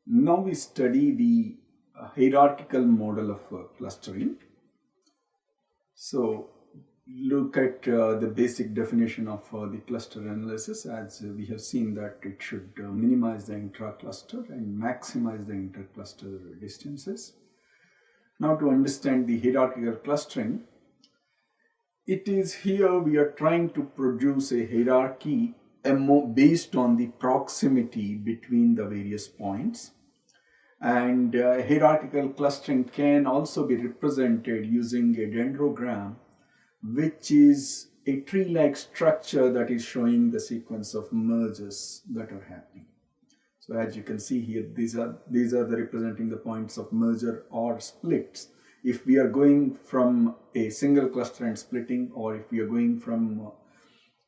Now we study the hierarchical model of clustering. So look at the basic definition of the cluster analysis, as we have seen that it should minimize the intra-cluster and maximize the inter-cluster distances. Now to understand the hierarchical clustering, it is here we are trying to produce a hierarchy based on the proximity between the various points. And hierarchical clustering can also be represented using a dendrogram, which is a tree-like structure that is showing the sequence of mergers that are happening. So as you can see here, these are the representing the points of merger or splits. If we are going from a single cluster and splitting, or if we are going from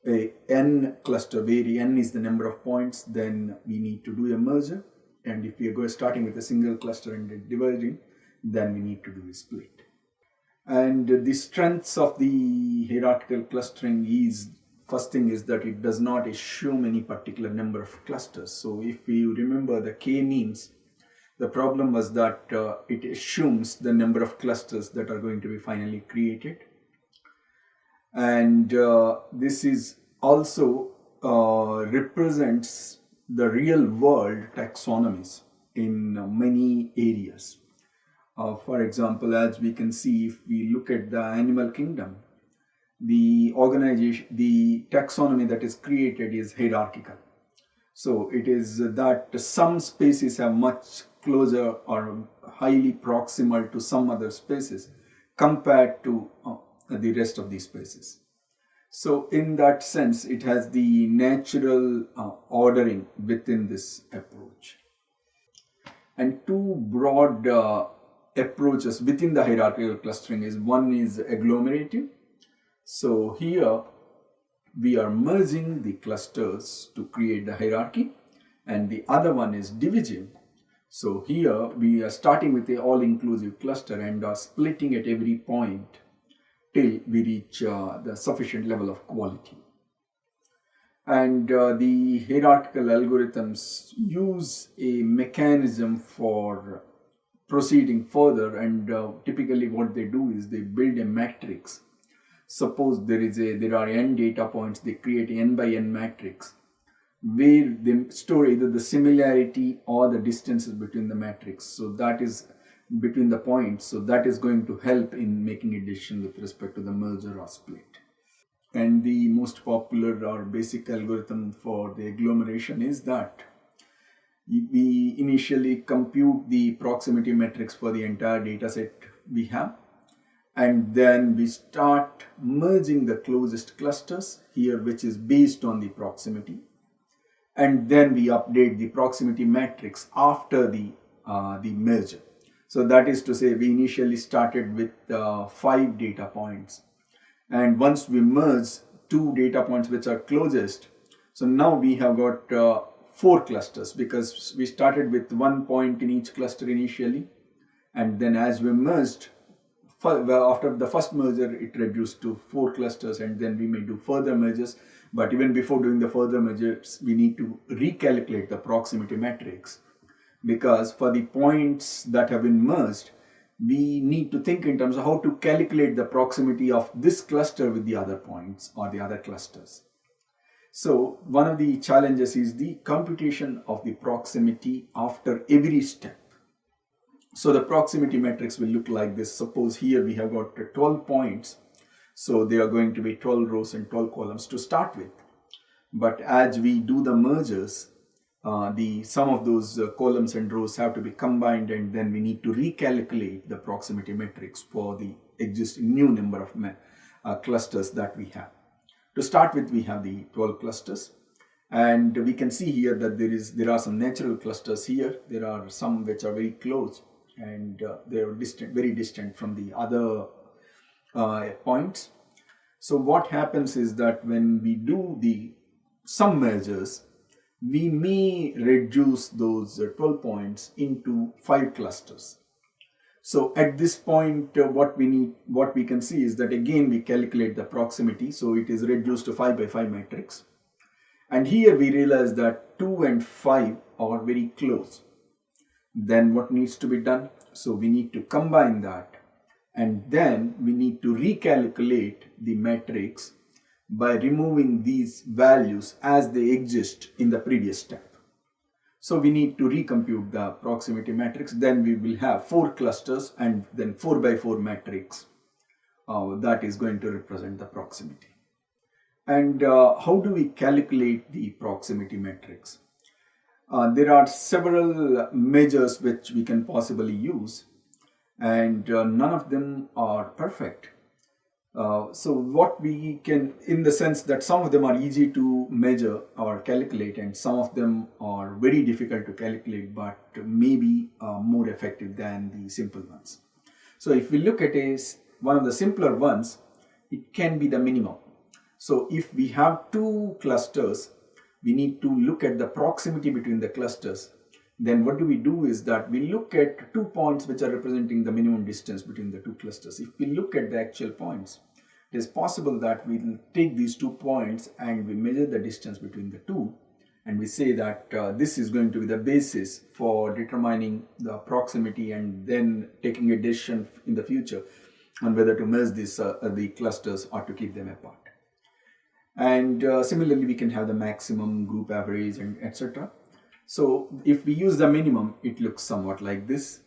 a n cluster where n is the number of points, then we need to do a merger. And if we are starting with a single cluster and dividing, then we need to do a split. And the strengths of the hierarchical clustering is, first thing is that it does not assume any particular number of clusters. So if you remember the k-means, the problem was that it assumes the number of clusters that are going to be finally created. And this is also represents the real world taxonomies in many areas. For example, as we can see, if we look at the animal kingdom, the taxonomy that is created is hierarchical. So it is that some species are much closer or highly proximal to some other species compared to the rest of these species. So in that sense, it has the natural ordering within this approach. And two broad approaches within the hierarchical clustering is, one is agglomerative. So here we are merging the clusters to create the hierarchy, and the other one is divisive. So here we are starting with the all-inclusive cluster and are splitting at every point till we reach the sufficient level of quality. And the hierarchical algorithms use a mechanism for proceeding further, and typically what they do is they build a matrix. Suppose there are n data points, they create n by n matrix where they store either the similarity or the distances between the matrix. So that is between the points, so that is going to help in making a decision with respect to the merger or split. And the most popular or basic algorithm for the agglomeration is that we initially compute the proximity matrix for the entire data set we have, and then we start merging the closest clusters here, which is based on the proximity, and then we update the proximity matrix after the merger. So that is to say, we initially started with 5 data points, and once we merge 2 data points which are closest, so now we have got 4 clusters, because we started with 1 point in each cluster initially, and then as we merged, after the first merger it reduced to 4 clusters, and then we may do further mergers. But even before doing the further mergers, we need to recalculate the proximity matrix, because for the points that have been merged, we need to think in terms of how to calculate the proximity of this cluster with the other points or the other clusters. So one of the challenges is the computation of the proximity after every step. So the proximity matrix will look like this. Suppose here we have got 12 points. So there are going to be 12 rows and 12 columns to start with. But as we do the mergers, the sum of those columns and rows have to be combined, and then we need to recalculate the proximity matrix for the existing new number of clusters that we have. To start with, we have the 12 clusters, and we can see here that there are some natural clusters here. There are some which are very close, and they are very distant from the other points. So what happens is that when we do some mergers, we may reduce those 12 points into 5 clusters. So at this point, what we can see is that again we calculate the proximity. So it is reduced to 5 by 5 matrix. And here we realize that 2 and 5 are very close. Then what needs to be done? So we need to combine that, and then we need to recalculate the matrix by removing these values as they exist in the previous step. So we need to recompute the proximity matrix. Then we will have 4 clusters and then 4 by 4 matrix that is going to represent the proximity. And how do we calculate the proximity matrix? There are several measures which we can possibly use, and none of them are perfect. So what we can, in the sense that some of them are easy to measure or calculate, and some of them are very difficult to calculate but maybe more effective than the simple ones. So if we look at one of the simpler ones, it can be the minimum. So if we have 2 clusters, we need to look at the proximity between the clusters. Then what do we do is that we look at 2 points which are representing the minimum distance between the 2 clusters. If we look at the actual points, it is possible that we will take these 2 points and we measure the distance between the 2, and we say that this is going to be the basis for determining the proximity and then taking a decision in the future on whether to merge the clusters or to keep them apart. And similarly, we can have the maximum, group average, and etc. So if we use the minimum, it looks somewhat like this.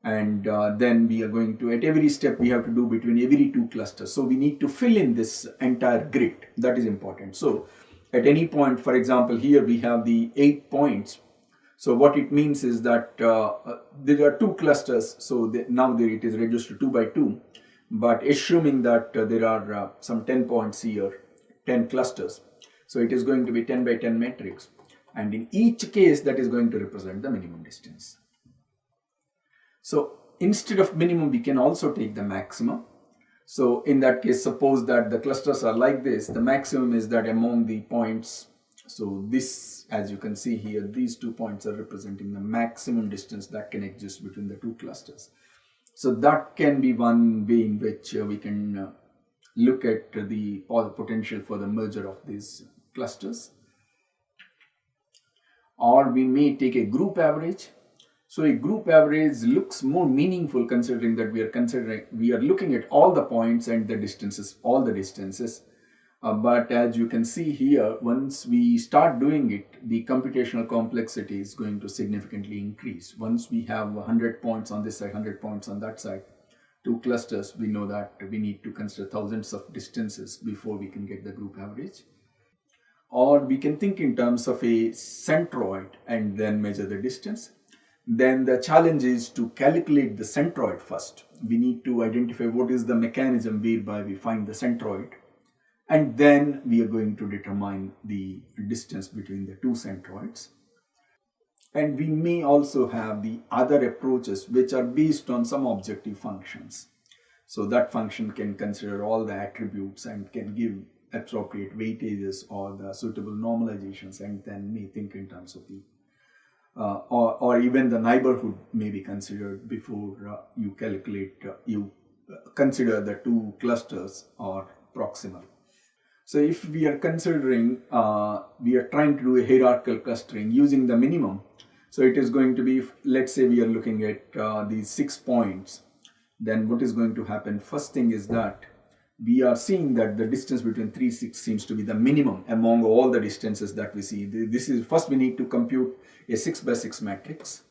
And then we are going to, at every step, we have to do between every 2 clusters. So we need to fill in this entire grid. That is important. So at any point, for example, here we have the 8 points. So what it means is that there are 2 clusters. So now it is reduced to 2 by 2. But assuming that there are some 10 points here, 10 clusters. So it is going to be 10 by 10 matrix. And in each case, that is going to represent the minimum distance. So instead of minimum, we can also take the maximum. So in that case, suppose that the clusters are like this. The maximum is that among the points. So this, as you can see here, these 2 points are representing the maximum distance that can exist between the 2 clusters. So that can be one way in which we can look at the potential for the merger of these clusters. Or we may take a group average. So a group average looks more meaningful, considering that we are looking at all the points and the distances, all the distances. But as you can see here, once we start doing it, the computational complexity is going to significantly increase. Once we have 100 points on this side, 100 points on that side, 2 clusters, we know that we need to consider thousands of distances before we can get the group average. Or we can think in terms of a centroid and then measure the distance. Then the challenge is to calculate the centroid first. We need to identify what is the mechanism whereby we find the centroid, and then we are going to determine the distance between the 2 centroids. And we may also have the other approaches which are based on some objective functions. So that function can consider all the attributes and can give appropriate weightages or the suitable normalizations, and then may think in terms of the or even the neighborhood may be considered before you calculate, you consider the 2 clusters or proximal. So if we are considering, we are trying to do a hierarchical clustering using the minimum. So it is going to be, let's say we are looking at these 6 points. Then what is going to happen? First thing is that we are seeing that the distance between 3, 6 seems to be the minimum among all the distances that we see. This is, first we need to compute a 6 by 6 matrix.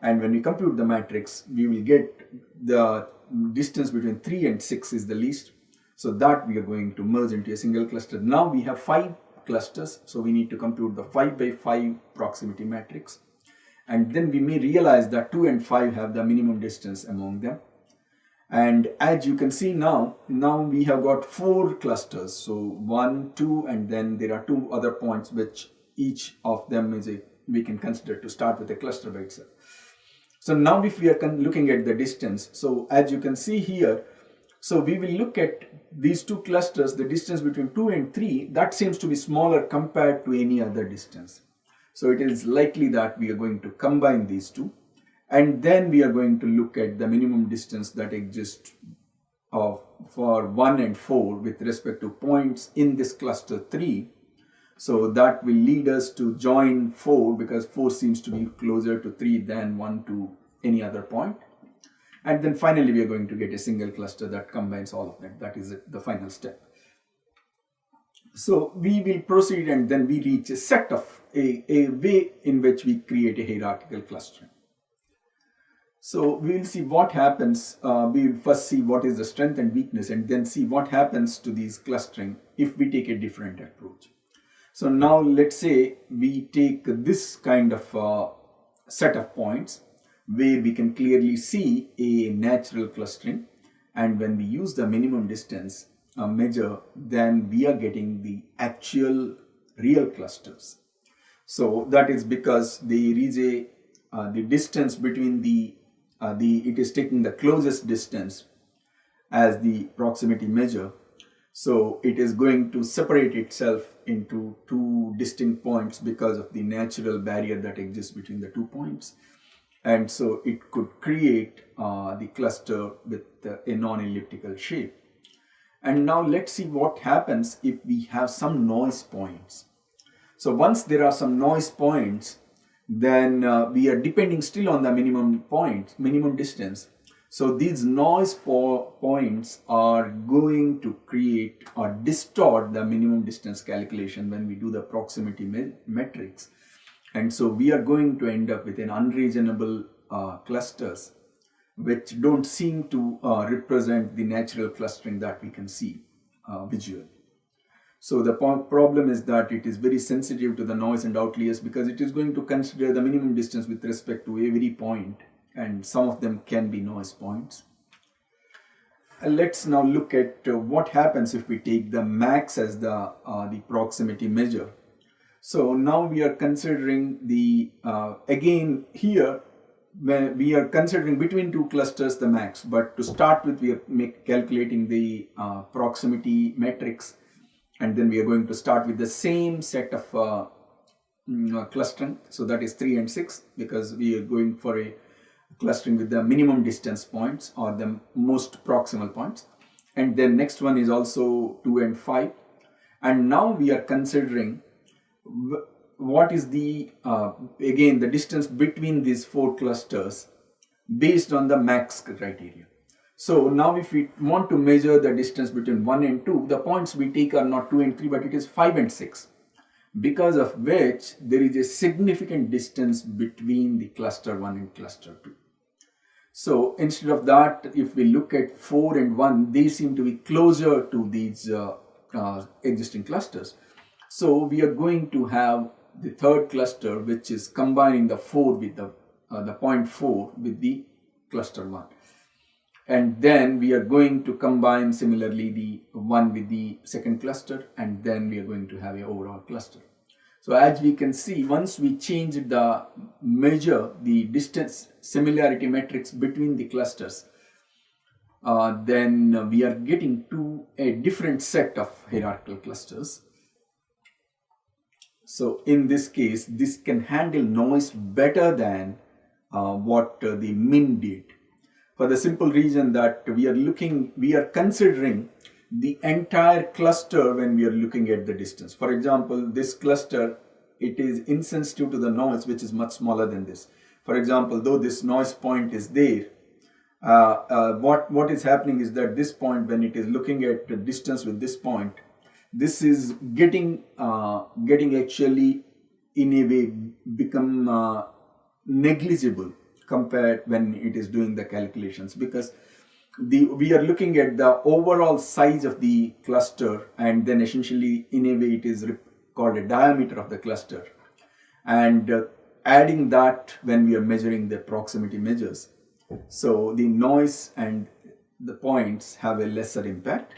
And when we compute the matrix, we will get the distance between 3 and 6 is the least. So that we are going to merge into a single cluster. Now we have 5 clusters. So we need to compute the 5 by 5 proximity matrix. And then we may realize that 2 and 5 have the minimum distance among them. And as you can see now we have got 4 clusters. So 1, 2, and then there are 2 other points which each of them is we can consider to start with a cluster by itself. So now if we are looking at the distance, so as you can see here, so we will look at these 2 clusters, the distance between 2 and 3, that seems to be smaller compared to any other distance. So it is likely that we are going to combine these 2. And then we are going to look at the minimum distance that exists for 1 and 4 with respect to points in this cluster 3. So that will lead us to join 4, because 4 seems to be closer to 3 than 1 to any other point. And then finally we are going to get a single cluster that combines all of them. That is the final step. So we will proceed, and then we reach a set of a way in which we create a hierarchical clustering. So we will see what happens. We will first see what is the strength and weakness, and then see what happens to these clustering if we take a different approach. So now let's say we take this kind of set of points where we can clearly see a natural clustering, and when we use the minimum distance measure, then we are getting the actual real clusters. So that is because there is the distance between it is taking the closest distance as the proximity measure. So it is going to separate itself into 2 distinct points because of the natural barrier that exists between the 2 points. And so it could create the cluster with a non-elliptical shape. And now let's see what happens if we have some noise points. So once there are some noise points, then we are depending still on the minimum distance. So these noise points are going to create or distort the minimum distance calculation when we do the proximity metrics. And so we are going to end up with an unreasonable clusters which don't seem to represent the natural clustering that we can see visually. So the problem is that it is very sensitive to the noise and outliers, because it is going to consider the minimum distance with respect to every point, and some of them can be noise points. Let's now look at what happens if we take the max as the proximity measure. So now we are considering again here we are considering between 2 clusters the max, but to start with we are calculating the proximity matrix, and then we are going to start with the same set of clustering. So that is 3 and 6, because we are going for a clustering with the minimum distance points or the most proximal points. And then next one is also 2 and 5. And now we are considering what is again the distance between these 4 clusters based on the max criteria. So now if we want to measure the distance between 1 and 2, the points we take are not 2 and 3, but it is 5 and 6, because of which there is a significant distance between the cluster 1 and cluster 2. So instead of that, if we look at 4 and 1, they seem to be closer to these existing clusters. So we are going to have the third cluster, which is combining the 4 with the point 4 with the cluster 1. And then we are going to combine similarly the 1 with the second cluster, and then we are going to have an overall cluster. So as we can see, once we change the distance similarity matrix between the clusters, then we are getting to a different set of hierarchical clusters. So in this case, this can handle noise better than what the min did, for the simple reason that we are considering the entire cluster when we are looking at the distance. For example, this cluster, it is insensitive to the noise, which is much smaller than this. For example, though this noise point is there, what is happening is that this point, when it is looking at the distance with this point, this is getting actually in a way become negligible compared when it is doing the calculations, because we are looking at the overall size of the cluster, and then essentially in a way it is called a diameter of the cluster, and adding that when we are measuring the proximity measures. So the noise and the points have a lesser impact,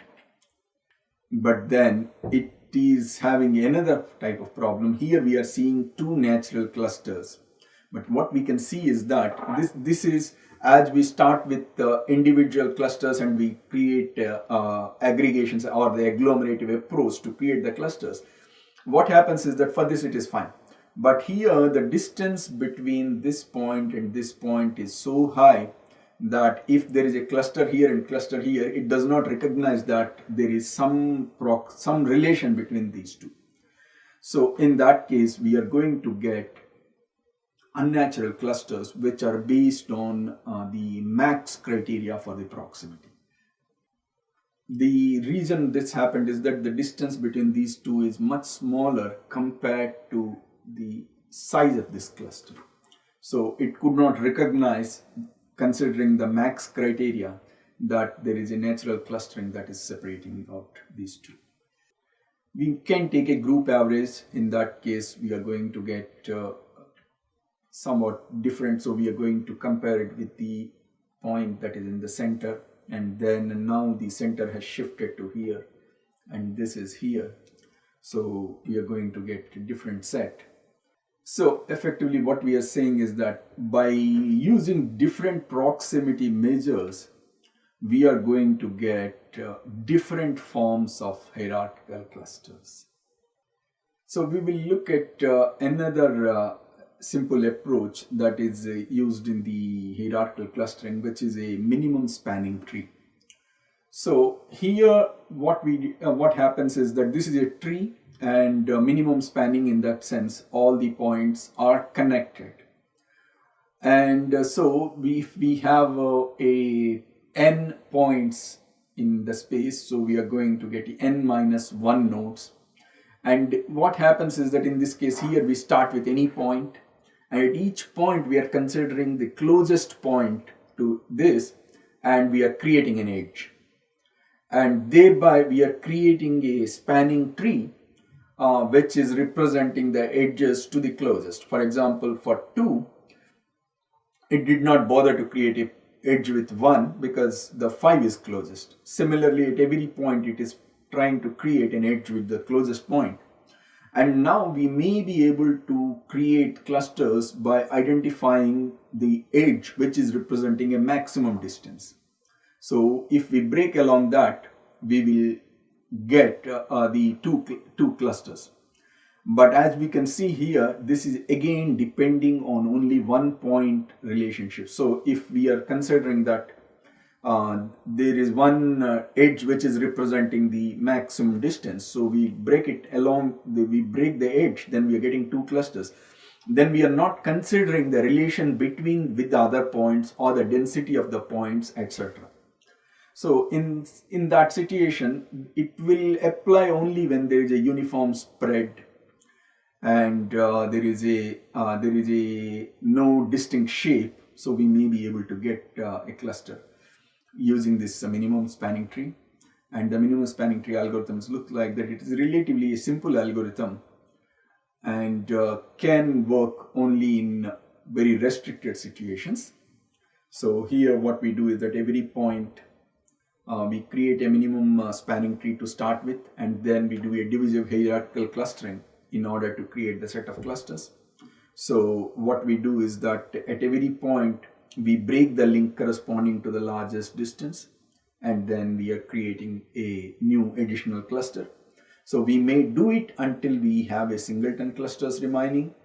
but then it is having another type of problem. Here we are seeing 2 natural clusters, but what we can see is that this is, as we start with the individual clusters and we create aggregations or the agglomerative approach to create the clusters, what happens is that for this it is fine. But here the distance between this point and this point is so high that if there is a cluster here and cluster here, it does not recognize that there is some relation between these two. So in that case, we are going to get unnatural clusters which are based on the max criteria for the proximity. The reason this happened is that the distance between these two is much smaller compared to the size of this cluster. So it could not recognize, considering the max criteria, that there is a natural clustering that is separating out these two. We can take a group average. In that case, we are going to get somewhat different. So we are going to compare it with the point that is in the center, and then now the center has shifted to here and this is here. So we are going to get a different set. So effectively what we are saying is that by using different proximity measures, we are going to get different forms of hierarchical clusters. So we will look at another simple approach that is used in the hierarchical clustering, which is a minimum spanning tree. So here what happens is that this is a tree, and minimum spanning, in that sense all the points are connected, and so we have a n points in the space, so we are going to get n minus 1 nodes. And what happens is that in this case here we start with any point, and at each point we are considering the closest point to this, and we are creating an edge, and thereby we are creating a spanning tree which is representing the edges to the closest. For example, for 2, it did not bother to create an edge with 1 because the 5 is closest. Similarly, at every point it is trying to create an edge with the closest point. And now we may be able to create clusters by identifying the edge which is representing a maximum distance. So if we break along that, we will get the two clusters. But as we can see here, this is again depending on only 1 point relationship. So if we are considering that there is one edge which is representing the maximum distance, so we break it along, we break the edge, then we are getting 2 clusters. Then we are not considering the relation between with the other points or the density of the points, etc. So in that situation, it will apply only when there is a uniform spread and there is a no distinct shape. So we may be able to get a cluster using this minimum spanning tree. And the minimum spanning tree algorithms look like that. It is relatively a simple algorithm and can work only in very restricted situations. So here what we do is that every point we create a minimum spanning tree to start with, and then we do a divisive hierarchical clustering in order to create the set of clusters. So what we do is that at every point we break the link corresponding to the largest distance, and then we are creating a new additional cluster. So we may do it until we have a singleton clusters remaining,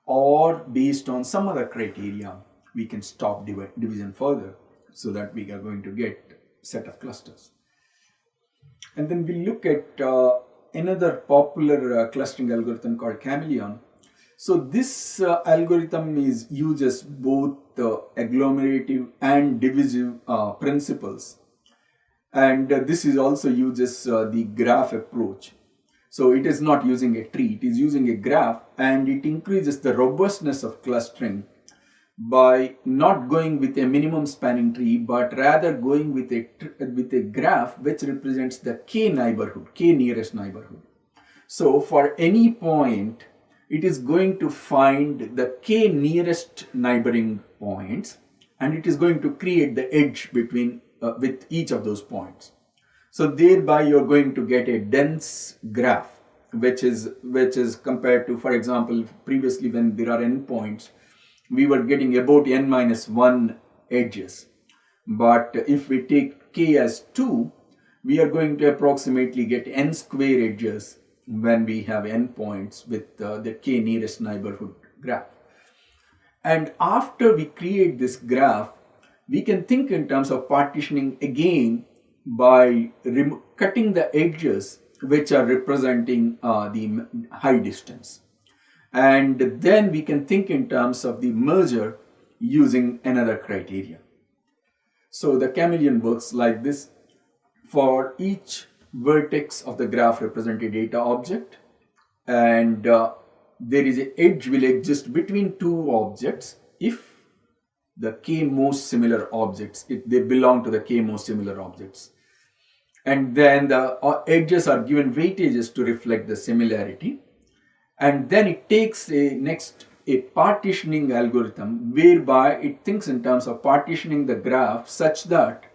or based on some other criteria we can stop division further, so that we are going to get set of clusters. And then we look at another popular clustering algorithm called chameleon. So this algorithm uses both agglomerative and divisive principles, and this is also uses the graph approach. So it is not using a tree, it is using a graph, and it increases the robustness of clustering by not going with a minimum spanning tree, but rather going with a graph which represents the k nearest neighborhood. So for any point, it is going to find the k nearest neighboring points, and it is going to create the edge between with each of those points. So thereby you are going to get a dense graph, which is compared to, for example, previously when there are n points, we were getting about n minus 1 edges. But if we take k as 2, we are going to approximately get n square edges when we have n points with the k nearest neighborhood graph. And after we create this graph, we can think in terms of partitioning again by cutting the edges which are representing the high distance. And then we can think in terms of the merger using another criteria. So the chameleon works like this. For each vertex of the graph represent a data object, and there is an edge will exist between two objects if the k most similar objects, if they belong to the k most similar objects. And then the edges are given weightages to reflect the similarity. And then it takes a partitioning algorithm whereby it thinks in terms of partitioning the graph such that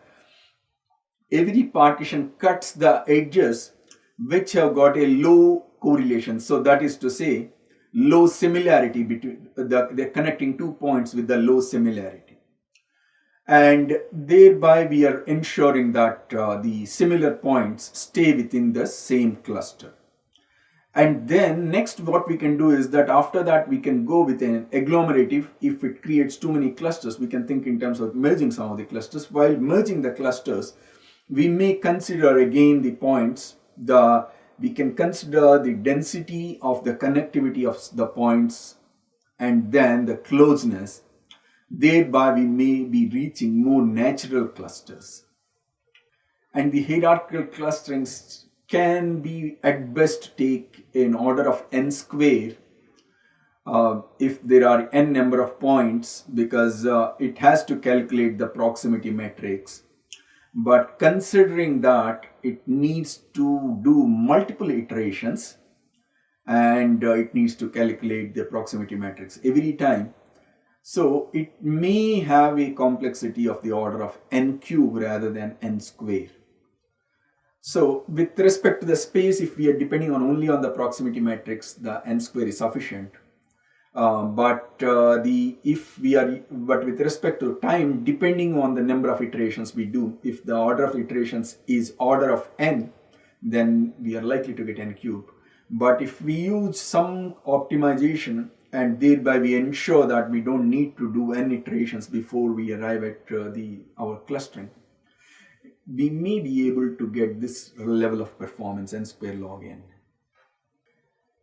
every partition cuts the edges which have got a low correlation. So that is to say, low similarity between the connecting two points with the low similarity. And thereby we are ensuring that the similar points stay within the same cluster. And then next what we can do is that after that we can go with an agglomerative. If it creates too many clusters, we can think in terms of merging some of the clusters. While merging the clusters, we may consider again the points, we can consider the density of the connectivity of the points and then the closeness. Thereby we may be reaching more natural clusters. And the hierarchical clusterings can be at best take an order of n square if there are n number of points, because it has to calculate the proximity matrix. But considering that it needs to do multiple iterations and it needs to calculate the proximity matrix every time, so it may have a complexity of the order of n cube rather than n square. So with respect to the space, if we are depending on only on the proximity matrix, the n square is sufficient. But with respect to time, depending on the number of iterations we do, if the order of iterations is order of n, then we are likely to get n cube. But if we use some optimization and thereby we ensure that we don't need to do n iterations before we arrive at our clustering, we may be able to get this level of performance n square log n.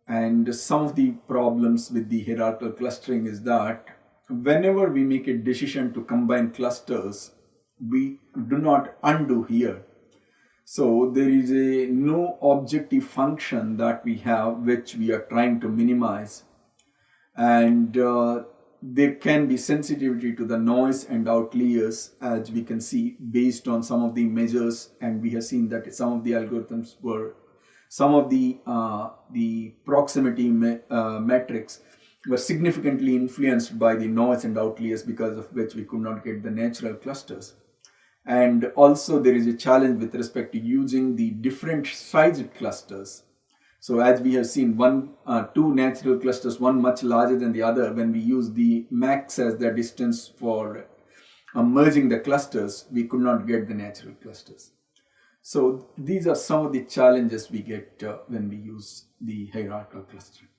And some of the problems with the hierarchical clustering is that whenever we make a decision to combine clusters, we do not undo here. So there is no objective function that we have which we are trying to minimize, and there can be sensitivity to the noise and outliers, as we can see based on some of the measures, and we have seen that some of the algorithms were, some of the proximity metrics were significantly influenced by the noise and outliers, because of which we could not get the natural clusters. And also there is a challenge with respect to using the different sized clusters. So as we have seen, two natural clusters, one much larger than the other, when we use the max as the distance for merging the clusters, we could not get the natural clusters. So these are some of the challenges we get when we use the hierarchical clustering.